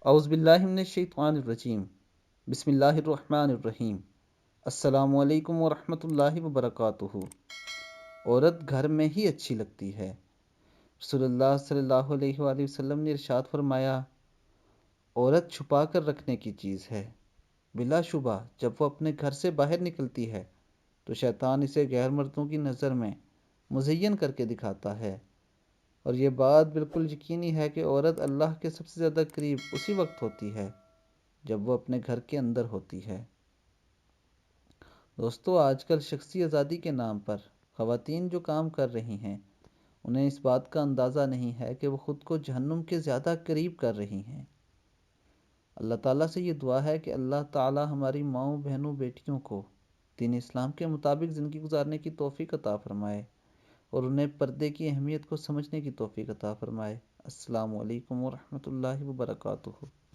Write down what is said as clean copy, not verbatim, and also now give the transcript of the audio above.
اعوذ باللہ من الشیطان الرجیم، بسم اللہ الرحمن الرحیم۔ السلام علیکم ورحمۃ اللہ وبرکاتہ۔ عورت گھر میں ہی اچھی لگتی ہے۔ رسول اللہ صلی اللہ علیہ وآلہ وسلم نے ارشاد فرمایا، عورت چھپا کر رکھنے کی چیز ہے۔ بلا شبہ جب وہ اپنے گھر سے باہر نکلتی ہے تو شیطان اسے غیر مردوں کی نظر میں مزین کر کے دکھاتا ہے، اور یہ بات بالکل یقینی ہے کہ عورت اللہ کے سب سے زیادہ قریب اسی وقت ہوتی ہے جب وہ اپنے گھر کے اندر ہوتی ہے۔ دوستو، آج کل شخصی آزادی کے نام پر خواتین جو کام کر رہی ہیں، انہیں اس بات کا اندازہ نہیں ہے کہ وہ خود کو جہنم کے زیادہ قریب کر رہی ہیں۔ اللہ تعالیٰ سے یہ دعا ہے کہ اللہ تعالیٰ ہماری ماؤں، بہنوں، بیٹیوں کو دین اسلام کے مطابق زندگی گزارنے کی توفیق عطا فرمائے اور انہیں پردے کی اہمیت کو سمجھنے کی توفیق عطا فرمائے۔ السلام علیکم ورحمۃ اللہ وبرکاتہ۔